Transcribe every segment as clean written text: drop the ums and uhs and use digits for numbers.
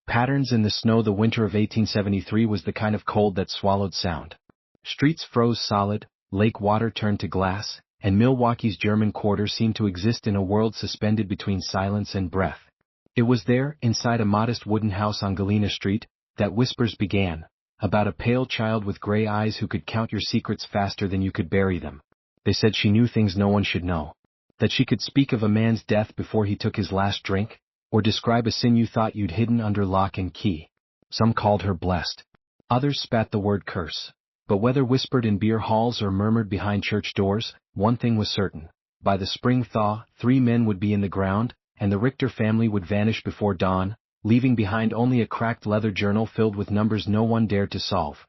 Patterns in the snow. The winter of 1873 was the kind of cold that swallowed sound. Streets froze solid, lake water turned to glass, and Milwaukee's German Quarter seemed to exist in a world suspended between silence and breath. It was there, inside a modest wooden house on Galena Street, that whispers began, about a pale child with gray eyes who could count your secrets faster than you could bury them. They said she knew things no one should know. That she could speak of a man's death before he took his last drink, or describe a sin you thought you'd hidden under lock and key. Some called her blessed. Others spat the word curse. But whether whispered in beer halls or murmured behind church doors, one thing was certain. By the spring thaw, 3 men would be in the ground, and the Richter family would vanish before dawn, leaving behind only a cracked leather journal filled with numbers no one dared to solve.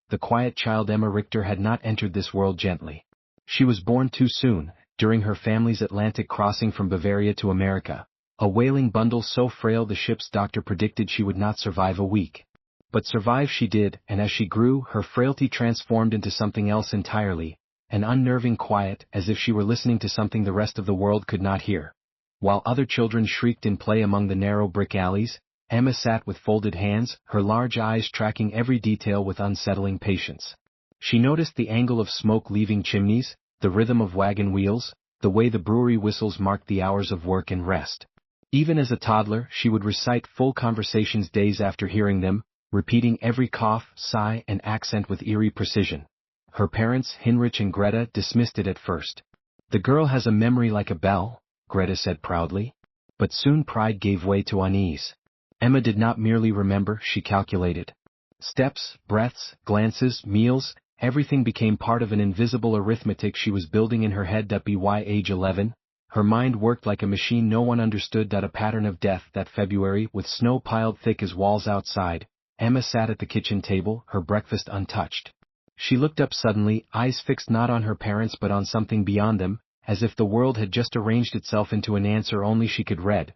The quiet child Emma Richter had not entered this world gently. She was born too soon, during her family's Atlantic crossing from Bavaria to America, a wailing bundle so frail the ship's doctor predicted she would not survive a week. But survive she did, and as she grew, her frailty transformed into something else entirely, an unnerving quiet, as if she were listening to something the rest of the world could not hear. While other children shrieked in play among the narrow brick alleys, Emma sat with folded hands, her large eyes tracking every detail with unsettling patience. She noticed the angle of smoke leaving chimneys, the rhythm of wagon wheels, the way the brewery whistles marked the hours of work and rest. Even as a toddler, she would recite full conversations days after hearing them, repeating every cough, sigh, and accent with eerie precision. Her parents, Heinrich and Greta, dismissed it at first. "The girl has a memory like a bell," Greta said proudly. But soon pride gave way to unease. Emma did not merely remember, she calculated. Steps, breaths, glances, meals, everything became part of an invisible arithmetic she was building in her head. By age 11, her mind worked like a machine. No one understood a pattern of death. That February, with snow piled thick as walls outside, Emma sat at the kitchen table, her breakfast untouched. She looked up suddenly, eyes fixed not on her parents but on something beyond them, as if the world had just arranged itself into an answer only she could read.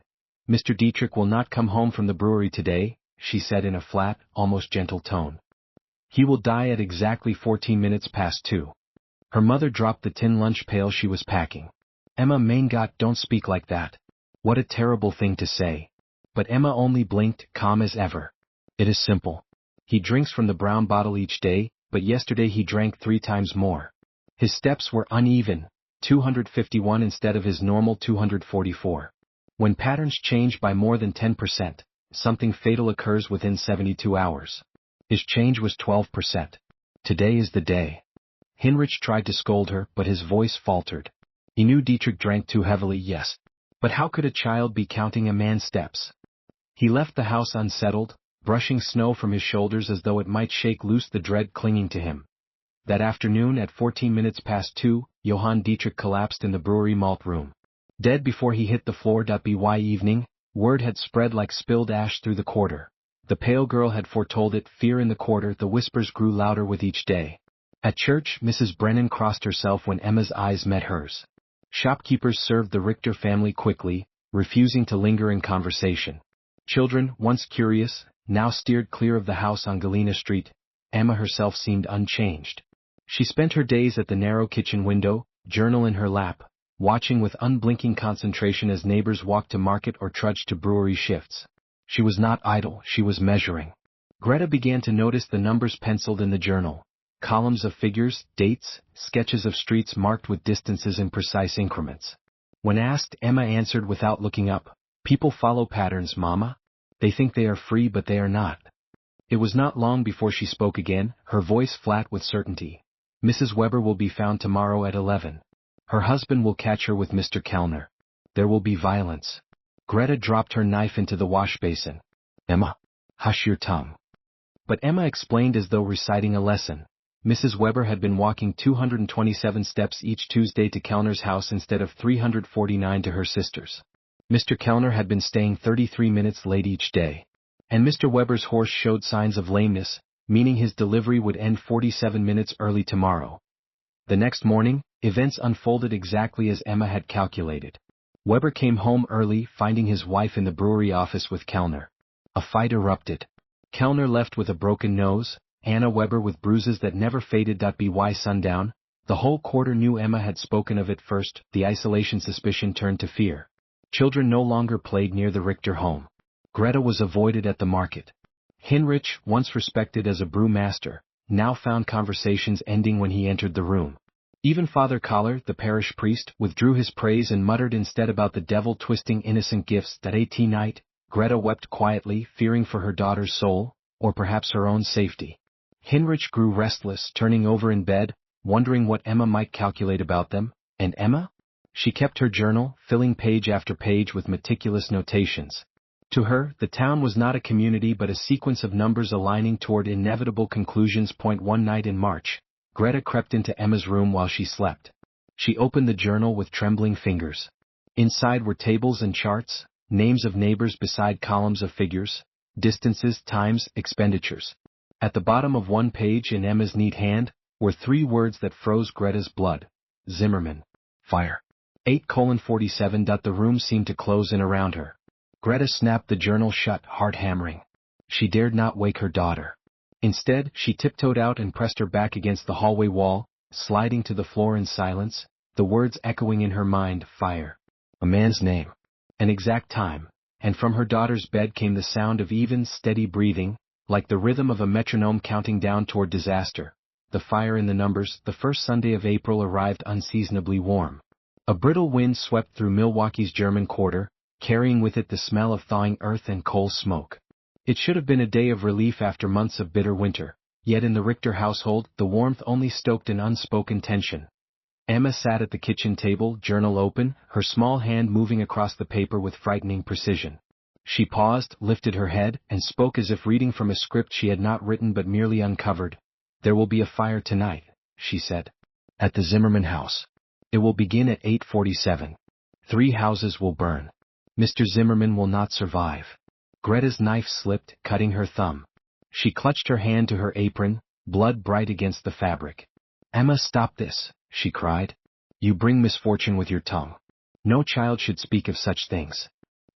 "Mr. Dietrich will not come home from the brewery today," she said in a flat, almost gentle tone. "He will die at exactly 14 minutes past 2. Her mother dropped the tin lunch pail she was packing. "Emma, mein Gott, don't speak like that. What a terrible thing to say." But Emma only blinked, calm as ever. "It is simple. He drinks from the brown bottle each day, but yesterday he drank 3 times more. His steps were uneven, 251 instead of his normal 244. When patterns change by more than 10%, something fatal occurs within 72 hours. His change was 12%. Today is the day." Heinrich tried to scold her, but his voice faltered. He knew Dietrich drank too heavily, yes. But how could a child be counting a man's steps? He left the house unsettled, brushing snow from his shoulders as though it might shake loose the dread clinging to him. That afternoon at 14 minutes past 2, Johann Dietrich collapsed in the brewery malt room. Dead before he hit the floor. By evening, word had spread like spilled ash through the quarter. The pale girl had foretold it. Fear in the quarter. The whispers grew louder with each day. At church, Mrs. Brennan crossed herself when Emma's eyes met hers. Shopkeepers served the Richter family quickly, refusing to linger in conversation. Children, once curious, now steered clear of the house on Galena Street. Emma herself seemed unchanged. She spent her days at the narrow kitchen window, journal in her lap, watching with unblinking concentration as neighbors walked to market or trudged to brewery shifts. She was not idle, she was measuring. Greta began to notice the numbers penciled in the journal. Columns of figures, dates, sketches of streets marked with distances in precise increments. When asked, Emma answered without looking up, "People follow patterns, Mama. They think they are free but they are not." It was not long before she spoke again, her voice flat with certainty. "Mrs. Weber will be found tomorrow at 11. Her husband will catch her with Mr. Kellner. There will be violence." Greta dropped her knife into the wash basin. "Emma, hush your tongue." But Emma explained as though reciting a lesson. Mrs. Weber had been walking 227 steps each Tuesday to Kellner's house instead of 349 to her sister's. Mr. Kellner had been staying 33 minutes late each day. And Mr. Weber's horse showed signs of lameness, meaning his delivery would end 47 minutes early tomorrow. The next morning, events unfolded exactly as Emma had calculated. Weber came home early, finding his wife in the brewery office with Kellner. A fight erupted. Kellner left with a broken nose, Anna Weber with bruises that never faded. By sundown, the whole quarter knew Emma had spoken of it first. The isolation suspicion turned to fear. Children no longer played near the Richter home. Greta was avoided at the market. Hinrich, once respected as a brewmaster, now found conversations ending when he entered the room. Even Father Collar, the parish priest, withdrew his praise and muttered instead about the devil twisting innocent gifts. That 18th night, Greta wept quietly, fearing for her daughter's soul, or perhaps her own safety. Hinrich grew restless, turning over in bed, wondering what Emma might calculate about them. And Emma? She kept her journal, filling page after page with meticulous notations. To her, the town was not a community but a sequence of numbers aligning toward inevitable conclusions. One night in March, Greta crept into Emma's room while she slept. She opened the journal with trembling fingers. Inside were tables and charts, names of neighbors beside columns of figures, distances, times, expenditures. At the bottom of one page in Emma's neat hand, were 3 words that froze Greta's blood. Zimmerman. Fire. 8:47. The room seemed to close in around her. Greta snapped the journal shut, heart hammering. She dared not wake her daughter. Instead, she tiptoed out and pressed her back against the hallway wall, sliding to the floor in silence, the words echoing in her mind: fire. A man's name. An exact time. And from her daughter's bed came the sound of even, steady breathing, like the rhythm of a metronome counting down toward disaster. The fire in the numbers. The first Sunday of April arrived unseasonably warm. A brittle wind swept through Milwaukee's German quarter, carrying with it the smell of thawing earth and coal smoke. It should have been a day of relief after months of bitter winter, yet in the Richter household, the warmth only stoked an unspoken tension. Emma sat at the kitchen table, journal open, her small hand moving across the paper with frightening precision. She paused, lifted her head, and spoke as if reading from a script she had not written but merely uncovered. "There will be a fire tonight," she said. "At the Zimmerman house. It will begin at 8:47. 3 houses will burn. Mr. Zimmerman will not survive." Greta's knife slipped, cutting her thumb. She clutched her hand to her apron, blood bright against the fabric. "Emma, stop this," she cried. "You bring misfortune with your tongue. No child should speak of such things."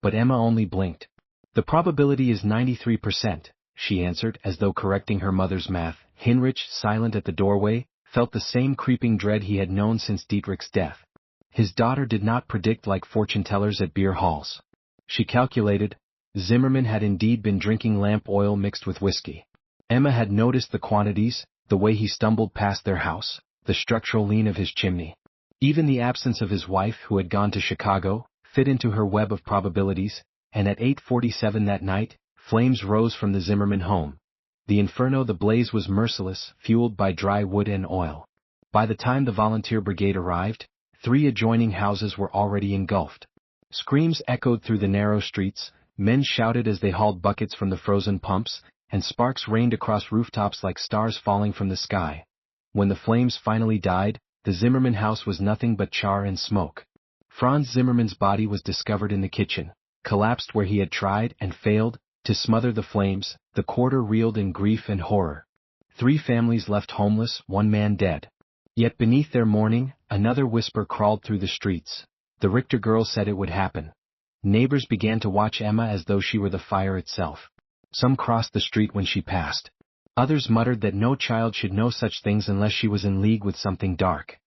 But Emma only blinked. "The probability is 93%, she answered as though correcting her mother's math. Hinrich, silent at the doorway, felt the same creeping dread he had known since Dietrich's death. His daughter did not predict like fortune-tellers at beer halls. She calculated. Zimmerman had indeed been drinking lamp oil mixed with whiskey. Emma had noticed the quantities, the way he stumbled past their house, the structural lean of his chimney. Even the absence of his wife, who had gone to Chicago, fit into her web of probabilities, and at 8:47 that night, flames rose from the Zimmerman home. The inferno, the blaze was merciless, fueled by dry wood and oil. By the time the volunteer brigade arrived, 3 adjoining houses were already engulfed. Screams echoed through the narrow streets, men shouted as they hauled buckets from the frozen pumps, and sparks rained across rooftops like stars falling from the sky. When the flames finally died, the Zimmerman house was nothing but char and smoke. Franz Zimmerman's body was discovered in the kitchen, collapsed where he had tried and failed to smother the flames. The quarter reeled in grief and horror. 3 families left homeless, 1 man dead. Yet beneath their mourning, another whisper crawled through the streets. The Richter girl said it would happen. Neighbors began to watch Emma as though she were the fire itself. Some crossed the street when she passed. Others muttered that no child should know such things unless she was in league with something dark.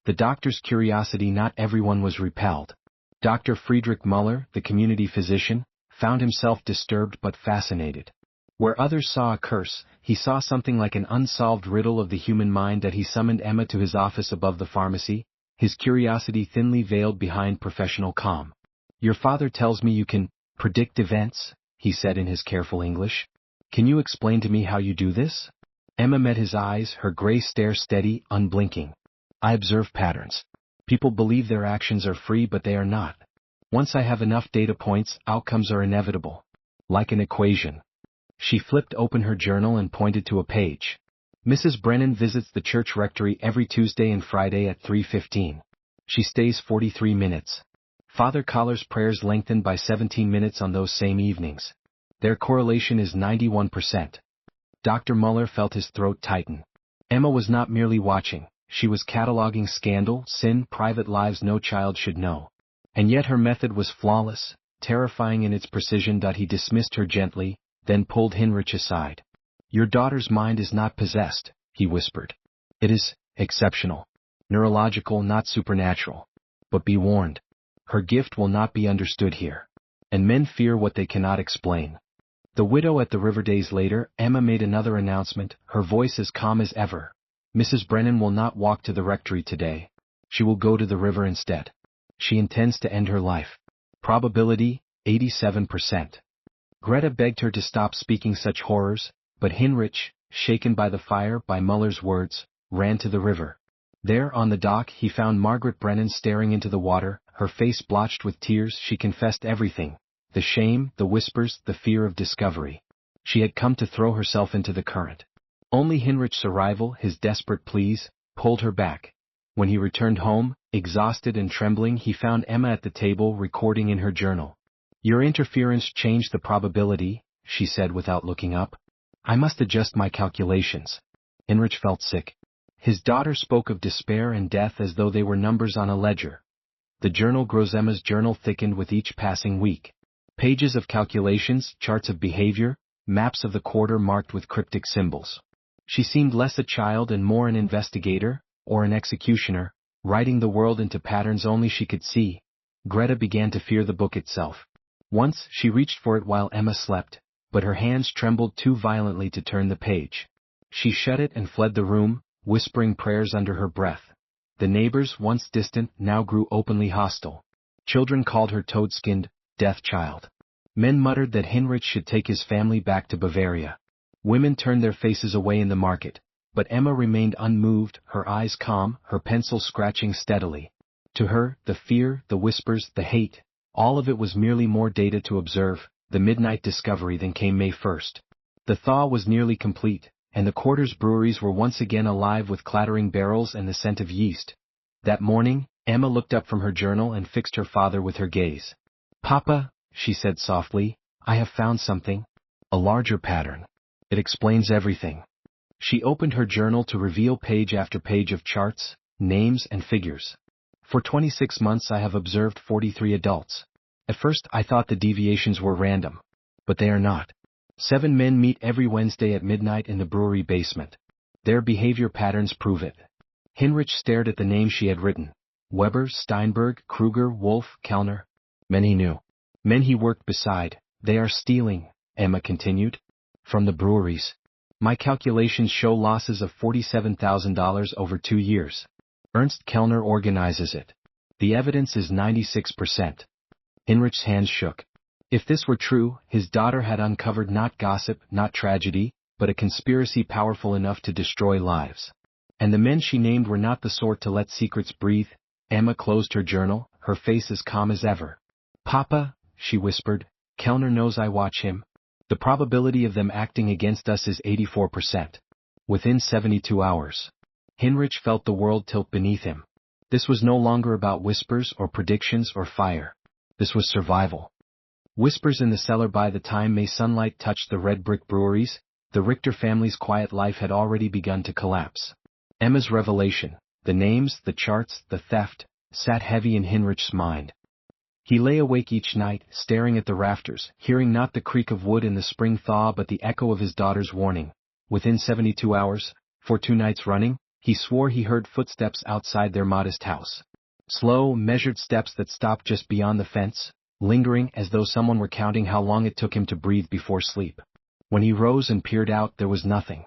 The doctor's curiosity, not everyone was repelled. Dr. Friedrich Muller, the community physician, found himself disturbed but fascinated. Where others saw a curse, he saw something like an unsolved riddle of the human mind. That he summoned Emma to his office above the pharmacy, his curiosity thinly veiled behind professional calm. "Your father tells me you can predict events," he said in his careful English. "Can you explain to me how you do this?" Emma met his eyes, her gray stare steady, unblinking. "I observe patterns. People believe their actions are free, but they are not. Once I have enough data points, outcomes are inevitable. Like an equation." She flipped open her journal and pointed to a page. "Mrs. Brennan visits the church rectory every Tuesday and Friday at 3:15. She stays 43 minutes. Father Collar's prayers lengthen by 17 minutes on those same evenings. Their correlation is 91%. Dr. Muller felt his throat tighten. Emma was not merely watching, she was cataloging scandal, sin, private lives no child should know. And yet her method was flawless, terrifying in its precision. He dismissed her gently, then pulled Hinrich aside. "Your daughter's mind is not possessed," he whispered. "It is exceptional. Neurological, not supernatural. But be warned. Her gift will not be understood here. and men fear what they cannot explain. The widow at the river. Days later, Emma made another announcement, her voice as calm as ever. Mrs. Brennan will not walk to the rectory today. She will go to the river instead. She intends to end her life. Probability, 87%. Greta begged her to stop speaking such horrors, but Heinrich, shaken by the fire by Muller's words, ran to the river. There on the dock he found Margaret Brennan staring into the water, her face blotched with tears. She confessed everything. The shame, the whispers, the fear of discovery. She had come to throw herself into the current. Only Heinrich's arrival, his desperate pleas, pulled her back. When he returned home, exhausted and trembling, he found Emma at the table recording in her journal. Your interference changed the probability, she said without looking up. I must adjust my calculations. Heinrich felt sick. His daughter spoke of despair and death as though they were numbers on a ledger. The journal grows. Emma's journal thickened with each passing week. Pages of calculations, charts of behavior, maps of the quarter marked with cryptic symbols. She seemed less a child and more an investigator, or an executioner, writing the world into patterns only she could see. Greta began to fear the book itself. Once she reached for it while Emma slept, but her hands trembled too violently to turn the page. She shut it and fled the room, whispering prayers under her breath. The neighbors, once distant, now grew openly hostile. Children called her toad-skinned, death child. Men muttered that Heinrich should take his family back to Bavaria. Women turned their faces away in the market, but Emma remained unmoved, her eyes calm, her pencil scratching steadily. To her, the fear, the whispers, the hate, all of it was merely more data to observe, the midnight discovery. Then came May 1st. The thaw was nearly complete, and the quarter's breweries were once again alive with clattering barrels and the scent of yeast. That morning, Emma looked up from her journal and fixed her father with her gaze. Papa, she said softly, I have found something. A larger pattern. It explains everything. She opened her journal to reveal page after page of charts, names and figures. For 26 months I have observed 43 adults. At first I thought the deviations were random. But they are not. 7 men meet every Wednesday at midnight in the brewery basement. Their behavior patterns prove it. Heinrich stared at the names she had written. Weber, Steinberg, Kruger, Wolf, Kellner. Men he knew. Men he worked beside. They are stealing, Emma continued. From the breweries. My calculations show losses of $47,000 over 2 years. Ernst Kellner organizes it. The evidence is 96%. Heinrich's hands shook. If this were true, his daughter had uncovered not gossip, not tragedy, but a conspiracy powerful enough to destroy lives. And the men she named were not the sort to let secrets breathe. Emma closed her journal, her face as calm as ever. Papa, she whispered, Kellner knows I watch him. The probability of them acting against us is 84%. Within 72 hours. Heinrich felt the world tilt beneath him. This was no longer about whispers or predictions or fire. This was survival. Whispers in the cellar. By the time May sunlight touched the red brick breweries, the Richter family's quiet life had already begun to collapse. Emma's revelation, the names, the charts, the theft, sat heavy in Heinrich's mind. He lay awake each night, staring at the rafters, hearing not the creak of wood in the spring thaw but the echo of his daughter's warning. Within 72 hours, for 2 nights running, he swore he heard footsteps outside their modest house. Slow, measured steps that stopped just beyond the fence, lingering as though someone were counting how long it took him to breathe before sleep. When he rose and peered out, there was nothing.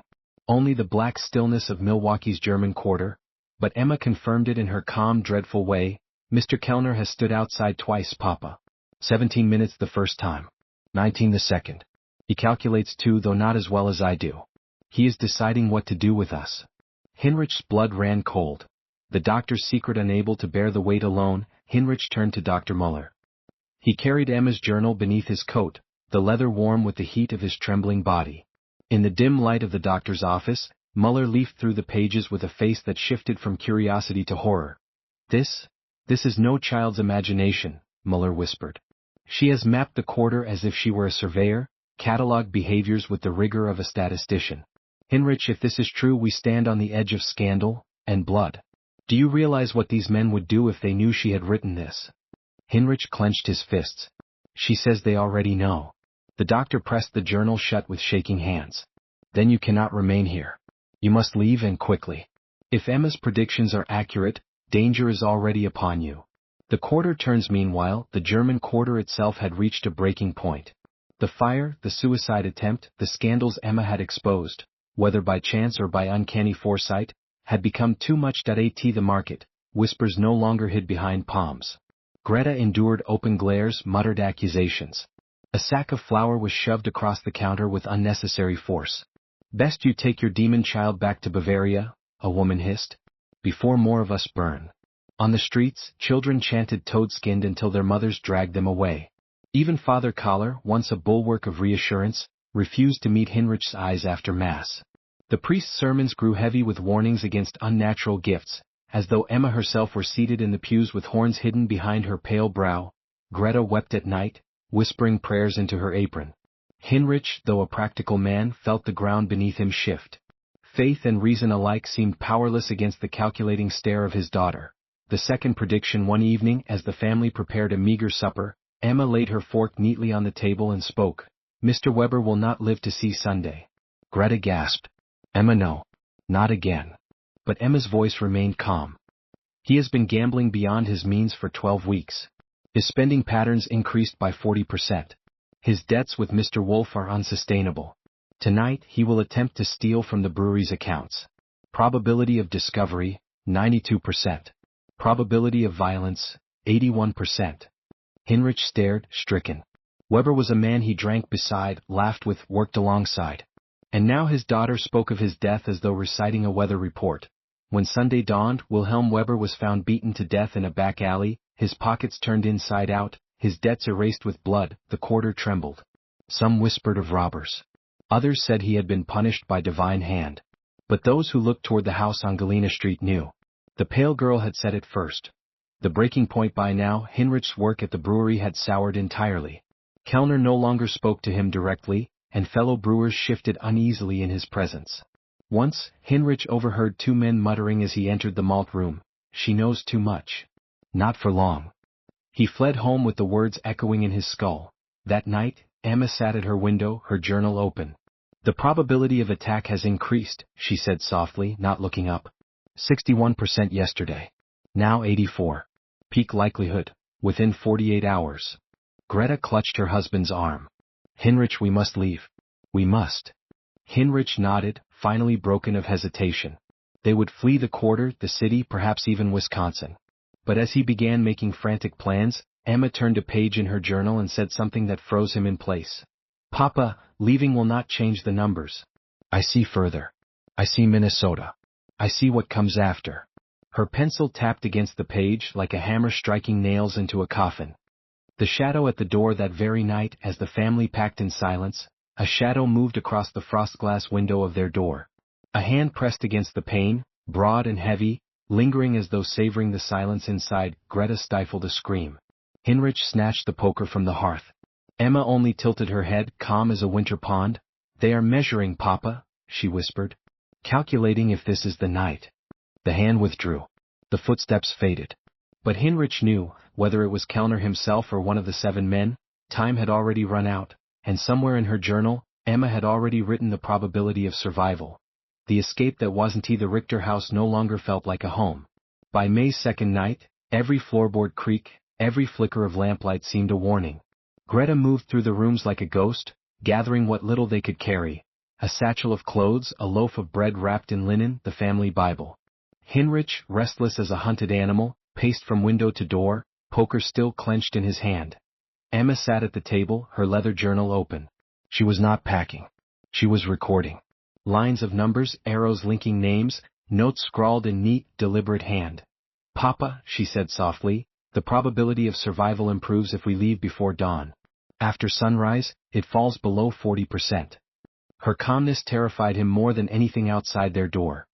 Only the black stillness of Milwaukee's German quarter. But Emma confirmed it in her calm, dreadful way. Mr. Kellner has stood outside twice, Papa. 17 minutes the first time. 19 the second. He calculates too, though not as well as I do. He is deciding what to do with us. Heinrich's blood ran cold. The doctor's secret unable to bear the weight alone, Heinrich turned to Dr. Muller. He carried Emma's journal beneath his coat, the leather warm with the heat of his trembling body. In the dim light of the doctor's office, Muller leafed through the pages with a face that shifted from curiosity to horror. This is no child's imagination, Muller whispered. She has mapped the quarter as if she were a surveyor, catalogued behaviors with the rigor of a statistician. Heinrich, if this is true, we stand on the edge of scandal and blood. Do you realize what these men would do if they knew she had written this? Heinrich clenched his fists. She says they already know. The doctor pressed the journal shut with shaking hands. Then you cannot remain here. You must leave, and quickly. If Emma's predictions are accurate, danger is already upon you. The quarter turns. Meanwhile, the German quarter itself had reached a breaking point. The fire, the suicide attempt, the scandals Emma had exposed, whether by chance or by uncanny foresight, had become too much. At the market, whispers no longer hid behind palms. Greta endured open glares, muttered accusations. A sack of flour was shoved across the counter with unnecessary force. "Best you take your demon child back to Bavaria," a woman hissed, "before more of us burn." On the streets, children chanted toad-skinned until their mothers dragged them away. Even Father Collar, once a bulwark of reassurance, refused to meet Heinrich's eyes after Mass. The priest's sermons grew heavy with warnings against unnatural gifts, as though Emma herself were seated in the pews with horns hidden behind her pale brow. Greta wept at night, whispering prayers into her apron. Heinrich, though a practical man, felt the ground beneath him shift. Faith and reason alike seemed powerless against the calculating stare of his daughter. The second prediction. One evening, as the family prepared a meager supper, Emma laid her fork neatly on the table and spoke. "Mr. Weber will not live to see Sunday." Greta gasped. "Emma, no. Not again." But Emma's voice remained calm. "He has been gambling beyond his means for 12 weeks. His spending patterns increased by 40%. His debts with Mr. Wolf are unsustainable. Tonight he will attempt to steal from the brewery's accounts. Probability of discovery, 92%. Probability of violence, 81%. Heinrich stared, stricken. Weber was a man he drank beside, laughed with, worked alongside. And now his daughter spoke of his death as though reciting a weather report. When Sunday dawned, Wilhelm Weber was found beaten to death in a back alley, his pockets turned inside out, his debts erased with blood. The quarter trembled. Some whispered of robbers. Others said he had been punished by divine hand. But those who looked toward the house on Galena Street knew. The pale girl had said it first. The breaking point. By now, Heinrich's work at the brewery had soured entirely. Kellner no longer spoke to him directly, and fellow brewers shifted uneasily in his presence. Once, Heinrich overheard two men muttering as he entered the malt room, "She knows too much." Not for long. He fled home with the words echoing in his skull. That night, Emma sat at her window, her journal open. "The probability of attack has increased," she said softly, not looking up. 61% yesterday. Now 84. Peak likelihood, within 48 hours. Greta clutched her husband's arm. "Heinrich, we must leave. We must." Heinrich nodded, finally broken of hesitation. They would flee the quarter, the city, perhaps even Wisconsin. But as he began making frantic plans, Emma turned a page in her journal and said something that froze him in place. "Papa, leaving will not change the numbers. I see further. I see Minnesota. I see what comes after." Her pencil tapped against the page like a hammer striking nails into a coffin. The shadow at the door that very night, as the family packed in silence, a shadow moved across the frostglass window of their door. A hand pressed against the pane, broad and heavy, lingering as though savoring the silence inside. Greta stifled a scream. Heinrich snatched the poker from the hearth. Emma only tilted her head, calm as a winter pond. "They are measuring, Papa," she whispered. "Calculating if this is the night." The hand withdrew. The footsteps faded. But Heinrich knew, whether it was Kellner himself or one of the 7 men, time had already run out, and somewhere in her journal, Emma had already written the probability of survival. The escape that wasn't the Richter house no longer felt like a home. By May's second night, every floorboard creak, every flicker of lamplight seemed a warning. Greta moved through the rooms like a ghost, gathering what little they could carry. A satchel of clothes, a loaf of bread wrapped in linen, the family Bible. Heinrich, restless as a hunted animal, paced from window to door, poker still clenched in his hand. Emma sat at the table, her leather journal open. She was not packing. She was recording. Lines of numbers, arrows linking names, notes scrawled in neat, deliberate hand. "Papa," she said softly, "the probability of survival improves if we leave before dawn. After sunrise, it falls below 40%. Her calmness terrified him more than anything outside their door.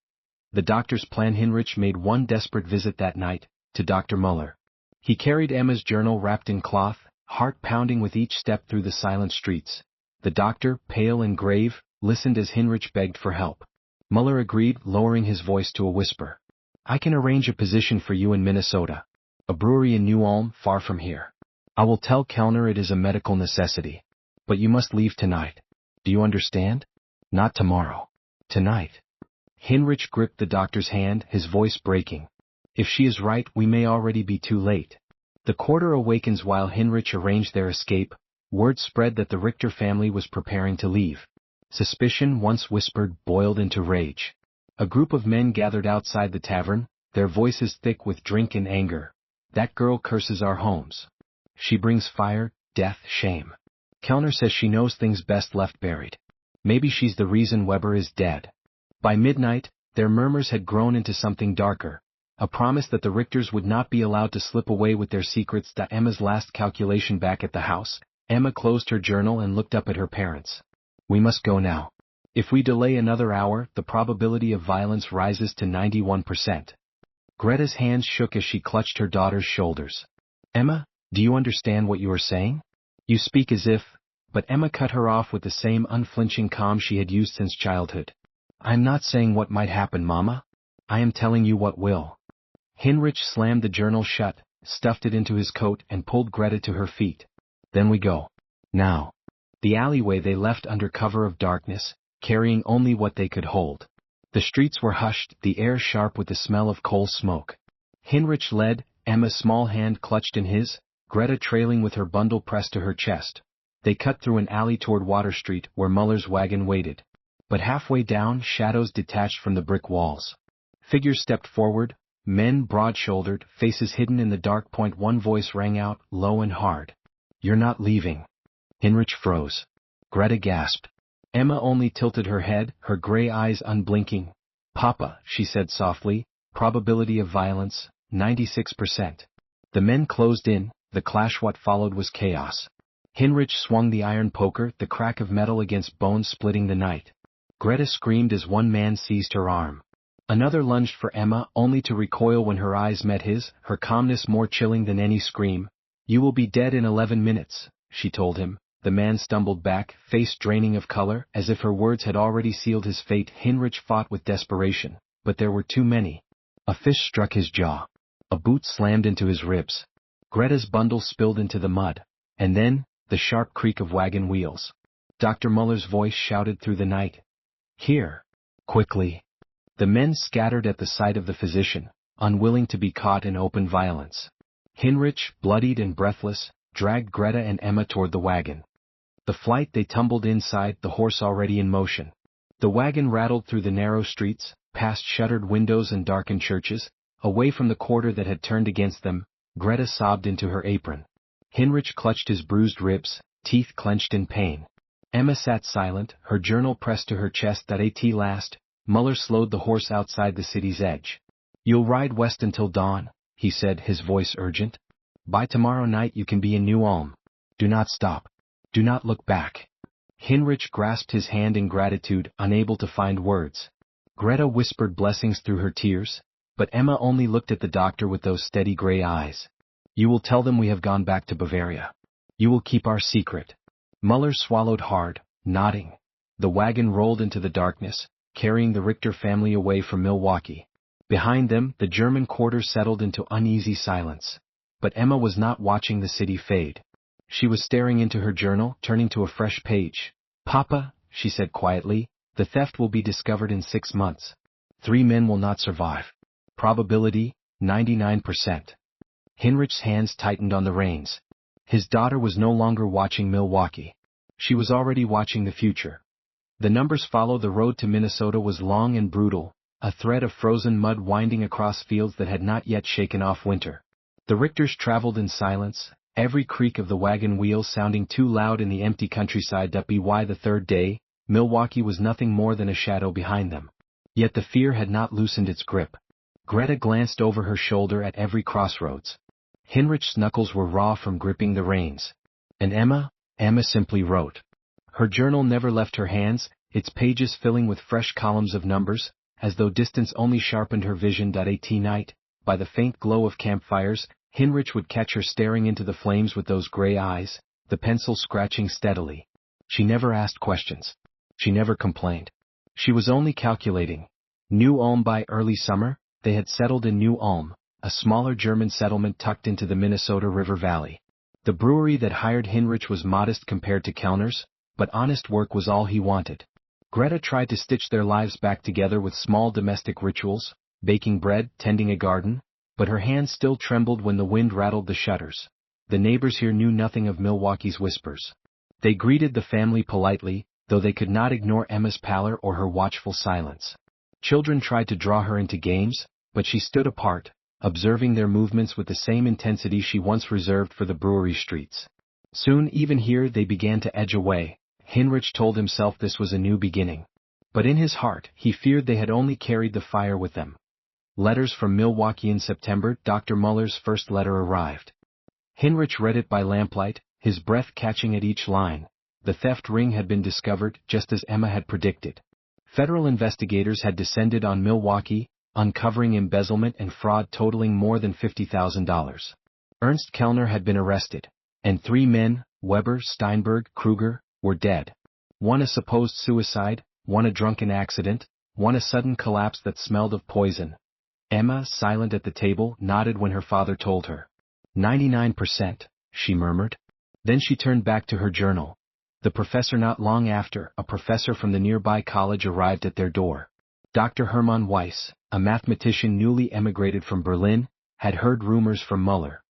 The doctor's plan. Heinrich made one desperate visit that night, to Dr. Muller. He carried Emma's journal wrapped in cloth, heart pounding with each step through the silent streets. The doctor, pale and grave, listened as Heinrich begged for help. Muller agreed, lowering his voice to a whisper. "I can arrange a position for you in Minnesota. A brewery in New Ulm, far from here. I will tell Kellner it is a medical necessity. But you must leave tonight. Do you understand? Not tomorrow. Tonight." Heinrich gripped the doctor's hand, his voice breaking. "If she is right, we may already be too late." The quarter awakens while Hinrich arranged their escape. Word spread that the Richter family was preparing to leave. Suspicion, once whispered, boiled into rage. A group of men gathered outside the tavern, their voices thick with drink and anger. That girl curses our homes. She brings fire, death, shame. Kellner says she knows things best left buried. Maybe she's the reason Weber is dead. By midnight, their murmurs had grown into something darker. A promise that the Richters would not be allowed to slip away with their secrets. Emma's last calculation back at the house. Emma closed her journal and looked up at her parents. We must go now. If we delay another hour, the probability of violence rises to 91%. Greta's hands shook as she clutched her daughter's shoulders. Emma, do you understand what you are saying? You speak as if... But Emma cut her off with the same unflinching calm she had used since childhood. I'm not saying what might happen, Mama. I am telling you what will. Hinrich slammed the journal shut, stuffed it into his coat and pulled Greta to her feet. Then we go. Now. The alleyway they left under cover of darkness, carrying only what they could hold. The streets were hushed, the air sharp with the smell of coal smoke. Hinrich led, Emma's small hand clutched in his, Greta trailing with her bundle pressed to her chest. They cut through an alley toward Water Street, where Muller's wagon waited. But halfway down, shadows detached from the brick walls. Figures stepped forward, men broad-shouldered, faces hidden in the dark. One voice rang out, low and hard. You're not leaving. Hinrich froze. Greta gasped. Emma only tilted her head, her gray eyes unblinking. Papa, she said softly, probability of violence, 96%. The men closed in, the clash. What followed was chaos. Hinrich swung the iron poker, the crack of metal against bone splitting the night. Greta screamed as one man seized her arm. Another lunged for Emma, only to recoil when her eyes met his, her calmness more chilling than any scream. You will be dead in 11 minutes, she told him. The man stumbled back, face draining of color, as if her words had already sealed his fate. Hinrich fought with desperation, but there were too many. A fist struck his jaw. A boot slammed into his ribs. Greta's bundle spilled into the mud. And then, the sharp creak of wagon wheels. Dr. Muller's voice shouted through the night. Here. Quickly. The men scattered at the sight of the physician, unwilling to be caught in open violence. Hinrich, bloodied and breathless, dragged Greta and Emma toward the wagon. The flight they tumbled inside, the horse already in motion. The wagon rattled through the narrow streets, past shuttered windows and darkened churches, away from the quarter that had turned against them. Greta sobbed into her apron. Hinrich clutched his bruised ribs, teeth clenched in pain. Emma sat silent, her journal pressed to her chest. At last, Muller slowed the horse outside the city's edge. You'll ride west until dawn, he said, his voice urgent. By tomorrow night you can be in New Ulm. Do not stop. Do not look back. Hinrich grasped his hand in gratitude, unable to find words. Greta whispered blessings through her tears, but Emma only looked at the doctor with those steady gray eyes. You will tell them we have gone back to Bavaria. You will keep our secret. Muller swallowed hard, nodding. The wagon rolled into the darkness, carrying the Richter family away from Milwaukee. Behind them, the German quarter settled into uneasy silence. But Emma was not watching the city fade. She was staring into her journal, turning to a fresh page. Papa, she said quietly, the theft will be discovered in 6 months. 3 men will not survive. Probability, 99%. Hinrich's hands tightened on the reins. His daughter was no longer watching Milwaukee. She was already watching the future. The numbers followed. The road to Minnesota was long and brutal, a thread of frozen mud winding across fields that had not yet shaken off winter. The Richters traveled in silence, every creak of the wagon wheels sounding too loud in the empty countryside. By the third day, Milwaukee was nothing more than a shadow behind them. Yet the fear had not loosened its grip. Greta glanced over her shoulder at every crossroads. Hinrich's knuckles were raw from gripping the reins. And Emma simply wrote. Her journal never left her hands, its pages filling with fresh columns of numbers, as though distance only sharpened her vision. At night, by the faint glow of campfires, Hinrich would catch her staring into the flames with those gray eyes, the pencil scratching steadily. She never asked questions. She never complained. She was only calculating. New Ulm. By early summer, they had settled in New Ulm, a smaller German settlement tucked into the Minnesota River Valley. The brewery that hired Hinrich was modest compared to Kellner's, but honest work was all he wanted. Greta tried to stitch their lives back together with small domestic rituals, baking bread, tending a garden, but her hand still trembled when the wind rattled the shutters. The neighbors here knew nothing of Milwaukee's whispers. They greeted the family politely, though they could not ignore Emma's pallor or her watchful silence. Children tried to draw her into games, but she stood apart, observing their movements with the same intensity she once reserved for the brewery streets. Soon even here they began to edge away. Heinrich told himself this was a new beginning. But in his heart, he feared they had only carried the fire with them. Letters from Milwaukee in September. Dr. Muller's first letter arrived. Heinrich read it by lamplight, his breath catching at each line. The theft ring had been discovered, just as Emma had predicted. Federal investigators had descended on Milwaukee, uncovering embezzlement and fraud totaling more than $50,000. Ernst Kellner had been arrested, and 3 men, Weber, Steinberg, Kruger, were dead. One a supposed suicide, one a drunken accident, one a sudden collapse that smelled of poison. Emma, silent at the table, nodded when her father told her. 99%, she murmured. Then she turned back to her journal. The professor. Not long after, a professor from the nearby college arrived at their door. Dr. Hermann Weiss, a mathematician newly emigrated from Berlin, had heard rumors from Muller.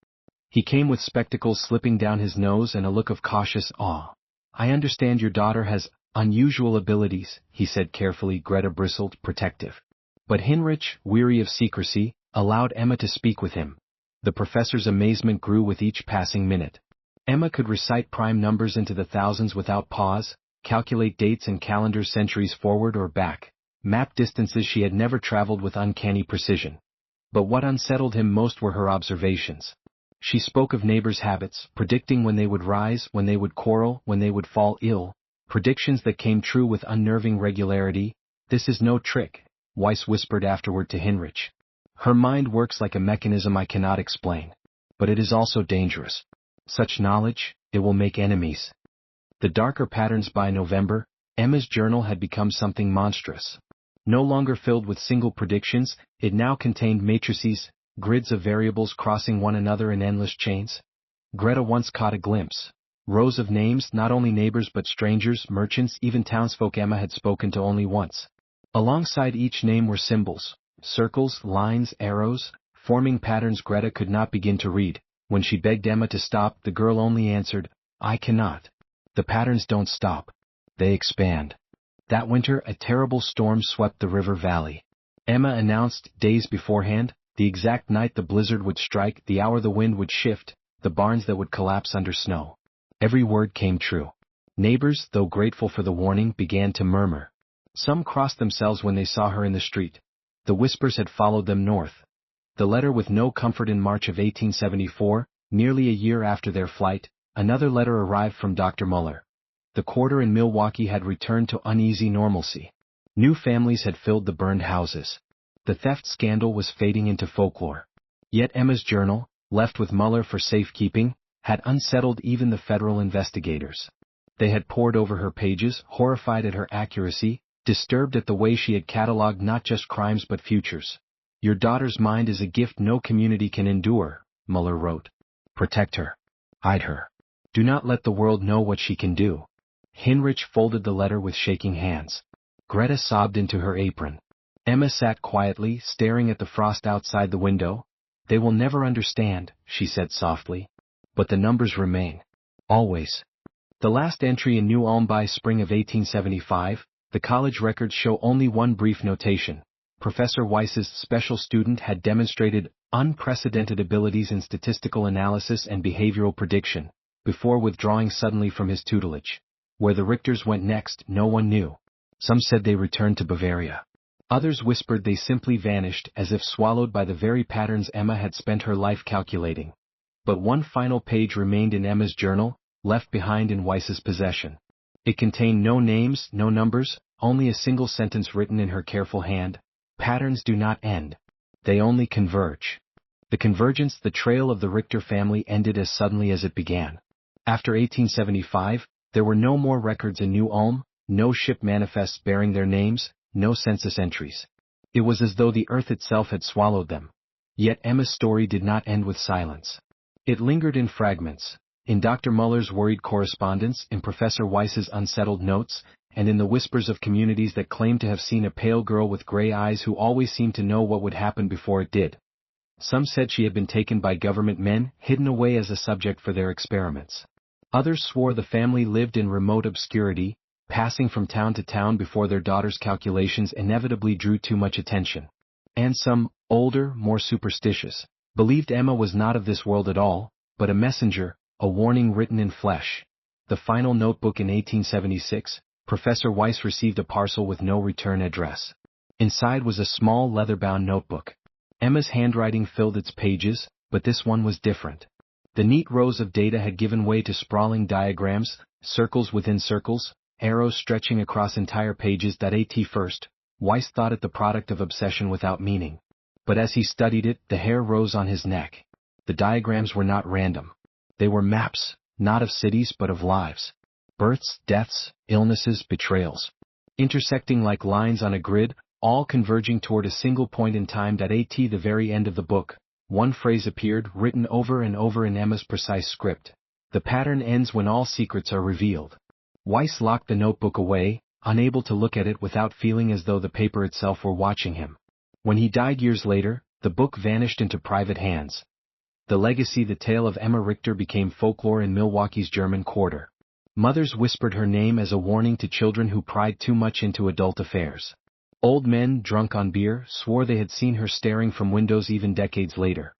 He came with spectacles slipping down his nose and a look of cautious awe. I understand your daughter has unusual abilities, he said carefully. Greta bristled, protective. But Heinrich, weary of secrecy, allowed Emma to speak with him. The professor's amazement grew with each passing minute. Emma could recite prime numbers into the thousands without pause, calculate dates and calendars centuries forward or back, map distances she had never traveled with uncanny precision. But what unsettled him most were her observations. She spoke of neighbors' habits, predicting when they would rise, when they would quarrel, when they would fall ill, predictions that came true with unnerving regularity. This is no trick, Weiss whispered afterward to Heinrich. Her mind works like a mechanism I cannot explain. But it is also dangerous. Such knowledge, it will make enemies. The darker patterns. By November, Emma's journal had become something monstrous. No longer filled with single predictions, it now contained matrices, grids of variables crossing one another in endless chains. Greta once caught a glimpse. Rows of names, not only neighbors but strangers, merchants, even townsfolk Emma had spoken to only once. Alongside each name were symbols, circles, lines, arrows, forming patterns Greta could not begin to read. When she begged Emma to stop, the girl only answered, I cannot. The patterns don't stop. They expand. That winter, a terrible storm swept the river valley. Emma announced, days beforehand, the exact night the blizzard would strike, the hour the wind would shift, the barns that would collapse under snow. Every word came true. Neighbors, though grateful for the warning, began to murmur. Some crossed themselves when they saw her in the street. The whispers had followed them north. The letter with no comfort. In March of 1874, nearly a year after their flight, another letter arrived from Dr. Muller. The quarter in Milwaukee had returned to uneasy normalcy. New families had filled the burned houses. The theft scandal was fading into folklore. Yet Emma's journal, left with Muller for safekeeping, had unsettled even the federal investigators. They had pored over her pages, horrified at her accuracy, disturbed at the way she had catalogued not just crimes but futures. Your daughter's mind is a gift no community can endure, Muller wrote. Protect her. Hide her. Do not let the world know what she can do. Heinrich folded the letter with shaking hands. Greta sobbed into her apron. Emma sat quietly, staring at the frost outside the window. They will never understand, she said softly. But the numbers remain. Always. The last entry in New Ulm by spring of 1875, the college records show only one brief notation. Professor Weiss's special student had demonstrated unprecedented abilities in statistical analysis and behavioral prediction, before withdrawing suddenly from his tutelage. Where the Richters went next, no one knew. Some said they returned to Bavaria. Others whispered they simply vanished, as if swallowed by the very patterns Emma had spent her life calculating. But one final page remained in Emma's journal, left behind in Weiss's possession. It contained no names, no numbers, only a single sentence written in her careful hand. Patterns do not end. They only converge. The convergence, the trail of the Richter family ended as suddenly as it began. After 1875, there were no more records in New Ulm, no ship manifests bearing their names, no census entries. It was as though the earth itself had swallowed them. Yet Emma's story did not end with silence. It lingered in fragments, in Dr. Muller's worried correspondence, in Professor Weiss's unsettled notes, and in the whispers of communities that claimed to have seen a pale girl with gray eyes who always seemed to know what would happen before it did. Some said she had been taken by government men, hidden away as a subject for their experiments. Others swore the family lived in remote obscurity, passing from town to town before their daughter's calculations inevitably drew too much attention. And some, older, more superstitious, believed Emma was not of this world at all, but a messenger, a warning written in flesh. The final notebook in 1876, Professor Weiss received a parcel with no return address. Inside was a small leather-bound notebook. Emma's handwriting filled its pages, but this one was different. The neat rows of data had given way to sprawling diagrams, circles within circles, arrows stretching across entire pages that at first, Weiss thought it the product of obsession without meaning. But as he studied it, the hair rose on his neck. The diagrams were not random. They were maps, not of cities but of lives. Births, deaths, illnesses, betrayals. Intersecting like lines on a grid, all converging toward a single point in time that at the very end of the book, one phrase appeared written over and over in Emma's precise script. The pattern ends when all secrets are revealed. Weiss locked the notebook away, unable to look at it without feeling as though the paper itself were watching him. When he died years later, the book vanished into private hands. The legacy, the tale of Emma Richter, became folklore in Milwaukee's German quarter. Mothers whispered her name as a warning to children who pried too much into adult affairs. Old men, drunk on beer, swore they had seen her staring from windows even decades later.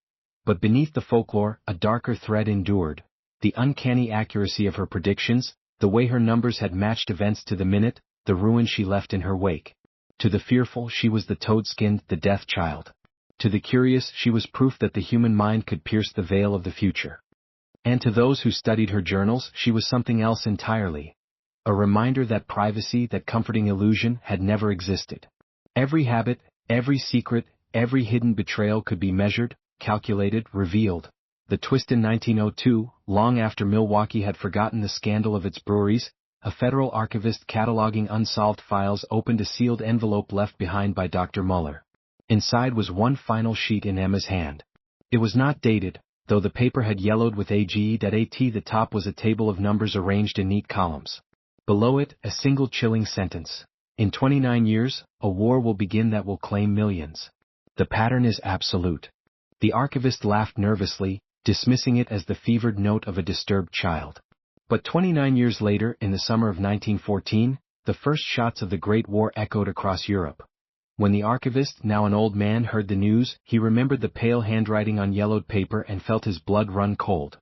But beneath the folklore, a darker thread endured. The uncanny accuracy of her predictions, the way her numbers had matched events to the minute, the ruin she left in her wake. To the fearful, she was the toad-skinned, the death child. To the curious, she was proof that the human mind could pierce the veil of the future. And to those who studied her journals, she was something else entirely. A reminder that privacy, that comforting illusion, had never existed. Every habit, every secret, every hidden betrayal could be measured, calculated, revealed. The twist in 1902, long after Milwaukee had forgotten the scandal of its breweries, a federal archivist cataloging unsolved files opened a sealed envelope left behind by Dr. Muller. Inside was one final sheet in Emma's hand. It was not dated, though the paper had yellowed with AGE. At the top was a table of numbers arranged in neat columns. Below it, a single chilling sentence. In 29 years, a war will begin that will claim millions. The pattern is absolute. The archivist laughed nervously, dismissing it as the fevered note of a disturbed child. But 29 years later, in the summer of 1914, the first shots of the Great War echoed across Europe. When the archivist, now an old man, heard the news, he remembered the pale handwriting on yellowed paper and felt his blood run cold.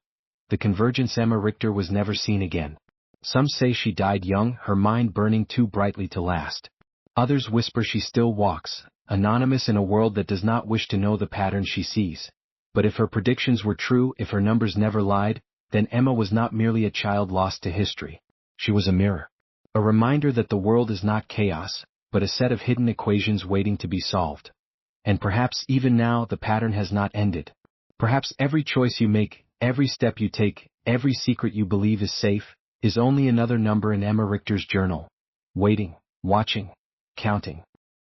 The convergence. Emma Richter was never seen again. Some say she died young, her mind burning too brightly to last. Others whisper she still walks, anonymous in a world that does not wish to know the pattern she sees. But if her predictions were true, if her numbers never lied, then Emma was not merely a child lost to history. She was a mirror. A reminder that the world is not chaos, but a set of hidden equations waiting to be solved. And perhaps even now the pattern has not ended. Perhaps every choice you make, every step you take, every secret you believe is safe, is only another number in Emma Richter's journal. Waiting, watching, counting.